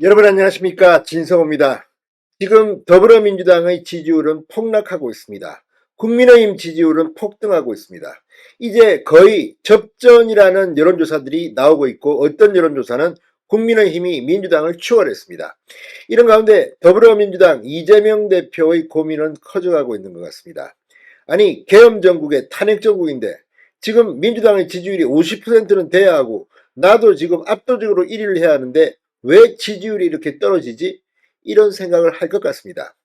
여러분 안녕하십니까, 진성호입니다. 지금 더불어민주당의 지지율은 폭락하고 있습니다. 국민의힘 지지율은 폭등하고 있습니다. 이제 거의 접전이라는 여론조사들이 나오고 있고, 어떤 여론조사는 국민의힘이 민주당을 추월했습니다. 이런 가운데 더불어민주당 이재명 대표의 고민은 커져가고 있는 것 같습니다. 아니, 계엄정국의 탄핵정국인데 지금 민주당의 지지율이 50%는 돼야 하고, 나도 지금 압도적으로 1위를 해야 하는데 왜 지지율이 이렇게 떨어지지? 이런 생각을 할 것 같습니다.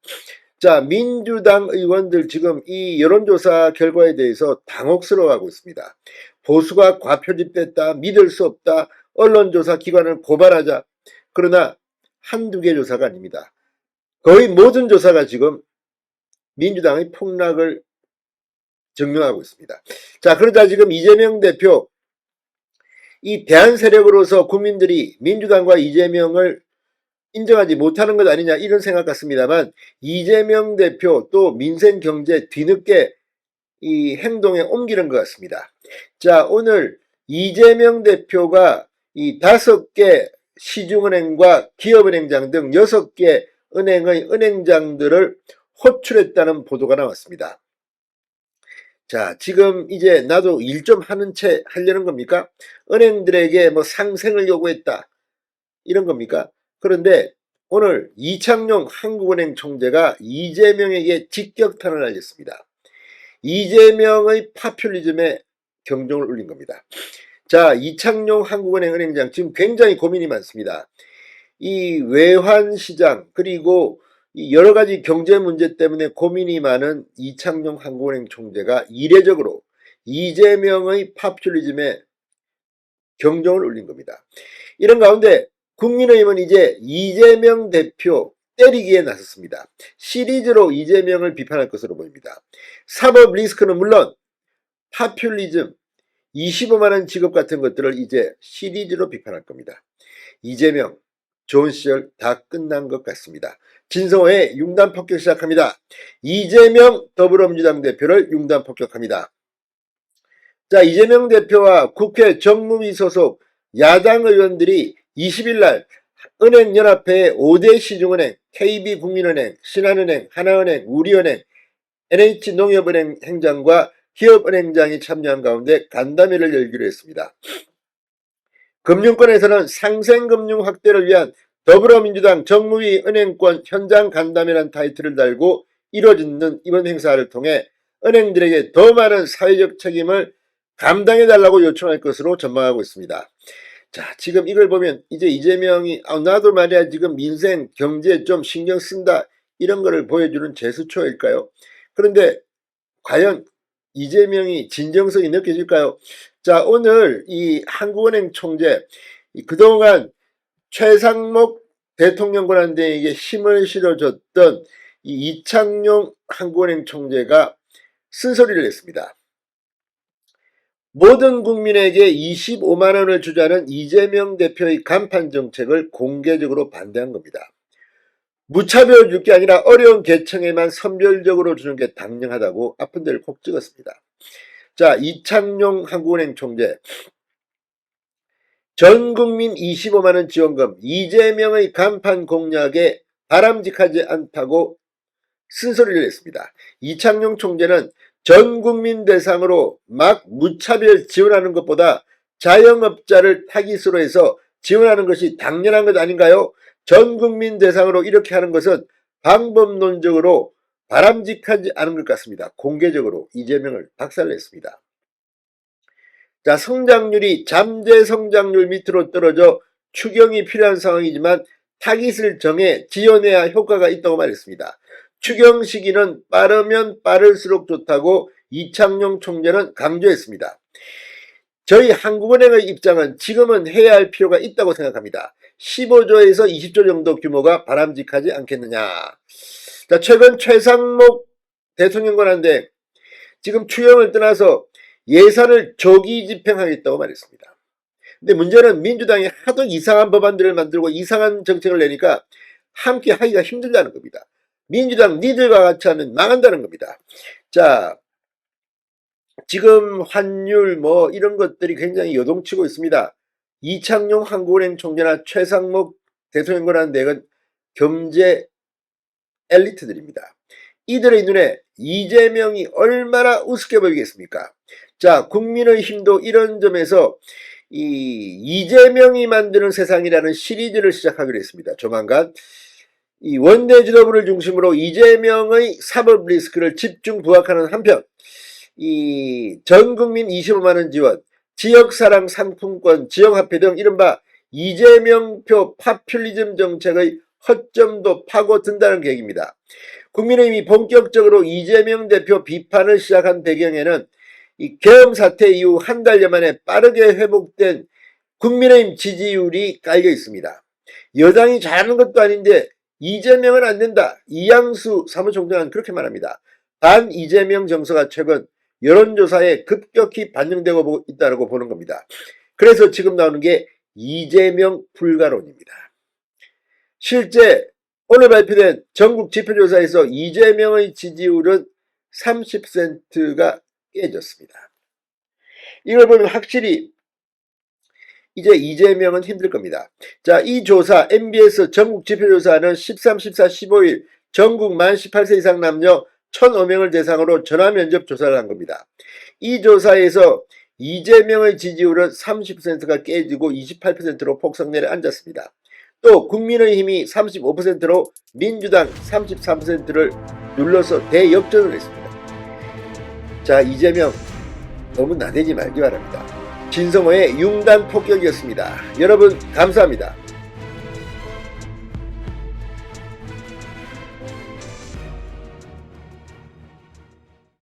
자, 민주당 의원들 지금 이 여론조사 결과에 대해서 당혹스러워하고 있습니다. 보수가 과표집됐다, 믿을 수 없다, 언론조사 기관을 고발하자. 그러나 한두 개 조사가 아닙니다. 거의 모든 조사가 지금 민주당의 폭락을 증명하고 있습니다. 자, 그러자 지금 이재명 대표, 이 대한 세력으로서 국민들이 민주당과 이재명을 인정하지 못하는 것 아니냐, 이런 생각 같습니다만, 이재명 대표 또 민생 경제 뒤늦게 이 행동에 옮기는 것 같습니다. 자, 오늘 이재명 대표가 이 5개 시중은행과 기업은행장 등 6개 은행의 은행장들을 호출했다는 보도가 나왔습니다. 자, 지금 이제 나도 일 좀 하는 채 하려는 겁니까? 은행들에게 뭐 상생을 요구했다, 이런 겁니까? 그런데 오늘 이창용 한국은행 총재가 이재명에게 직격탄을 날렸습니다. 이재명의 파퓰리즘에 경종을 울린 겁니다. 자, 이창용 한국은행 은행장 지금 굉장히 고민이 많습니다. 이 외환시장 그리고 여러 가지 경제 문제 때문에 고민이 많은 이창용 한국은행 총재가 이례적으로 이재명의 파퓰리즘에 경종을 울린 겁니다. 이런 가운데 국민의힘은 이제 이재명 대표 때리기에 나섰습니다. 시리즈로 이재명을 비판할 것으로 보입니다. 사법 리스크는 물론 파퓰리즘, 25만원 지급 같은 것들을 이제 시리즈로 비판할 겁니다. 이재명, 좋은 시절 다 끝난 것 같습니다. 진성호의 융단 폭격 시작합니다. 이재명 더불어민주당 대표를 융단 폭격합니다. 자, 이재명 대표와 국회 정무위 소속 야당 의원들이 20일 날 은행연합회의 5대 시중은행, KB국민은행, 신한은행, 하나은행, 우리은행, NH농협은행 행장과 기업은행장이 참여한 가운데 간담회를 열기로 했습니다. 금융권에서는 상생금융 확대를 위한 더불어민주당 정무위 은행권 현장 간담회라는 타이틀을 달고 이루어지는 이번 행사를 통해 은행들에게 더 많은 사회적 책임을 감당해달라고 요청할 것으로 전망하고 있습니다. 자, 지금 이걸 보면 이제 이재명이 나도 말이야 지금 민생 경제 좀 신경 쓴다, 이런 거를 보여주는 제스처일까요? 그런데 과연 이재명이 진정성이 느껴질까요? 자, 오늘 이 한국은행 총재, 그동안 최상목 대통령 권한대행에게 힘을 실어줬던 이 이창용 한국은행 총재가 쓴소리를 냈습니다. 모든 국민에게 25만원을 주자는 이재명 대표의 간판 정책을 공개적으로 반대한 겁니다. 무차별 줄 게 아니라 어려운 계층에만 선별적으로 주는 게 당연하다고 아픈 데를 콕 찍었습니다. 자, 이창용 한국은행 총재, 전국민 25만원 지원금, 이재명의 간판 공약에 바람직하지 않다고 쓴소리를 했습니다. 이창용 총재는 전국민 대상으로 막 무차별 지원하는 것보다 자영업자를 타깃으로 해서 지원하는 것이 당연한 것 아닌가요? 전국민 대상으로 이렇게 하는 것은 방법론적으로 바람직하지 않은 것 같습니다. 공개적으로 이재명을 박살냈습니다. 자, 성장률이 잠재 성장률 밑으로 떨어져 추경이 필요한 상황이지만 타깃을 정해 지원해야 효과가 있다고 말했습니다. 추경 시기는 빠르면 빠를수록 좋다고 이창용 총재는 강조했습니다. 저희 한국은행의 입장은 지금은 해야 할 필요가 있다고 생각합니다. 15조에서 20조 정도 규모가 바람직하지 않겠느냐. 자, 최근 최상목 대통령 권한대행 지금 추경을 떠나서 예산을 조기 집행하겠다고 말했습니다. 근데 문제는 민주당이 하도 이상한 법안들을 만들고 이상한 정책을 내니까 함께 하기가 힘들다는 겁니다. 민주당 니들과 같이 하면 망한다는 겁니다. 자, 지금 환율 뭐 이런 것들이 굉장히 요동치고 있습니다. 이창용 한국은행 총재나 최상목 대통령 권한 대행은 경제 엘리트들입니다. 이들의 눈에 이재명이 얼마나 우습게 보이겠습니까? 자, 국민의힘도 이런 점에서 이재명이 만드는 세상이라는 시리즈를 시작하기로 했습니다. 조만간 이 원내 지도부를 중심으로 이재명의 사법 리스크를 집중 부각하는 한편 이 전 국민 25만원 지원, 지역사랑 상품권, 지역화폐 등 이른바 이재명표 파퓰리즘 정책의 허점도 파고든다는 계획입니다. 국민의힘이 본격적으로 이재명 대표 비판을 시작한 배경에는 이 계엄 사태 이후 한 달여 만에 빠르게 회복된 국민의힘 지지율이 깔려 있습니다. 여당이 잘하는 것도 아닌데 이재명은 안 된다. 이양수 사무총장은 그렇게 말합니다. 반 이재명 정서가 최근 여론조사에 급격히 반영되고 있다고 보는 겁니다. 그래서 지금 나오는 게 이재명 불가론입니다. 실제 오늘 발표된 전국 지표조사에서 이재명의 지지율은 30%가 깨졌습니다. 이걸 보면 확실히 이제 이재명은 힘들 겁니다. 자, 이 조사 MBS 전국 지표조사는 13, 14, 15일 전국 만 18세 이상 남녀 1,005명을 대상으로 전화면접 조사를 한 겁니다. 이 조사에서 이재명의 지지율은 30%가 깨지고 28%로 폭삭 내려앉았습니다. 또 국민의힘이 35%로 민주당 33%를 눌러서 대역전을 했습니다. 자, 이재명 너무 나대지 말기 바랍니다. 진성호의 융단 폭격이었습니다. 여러분 감사합니다.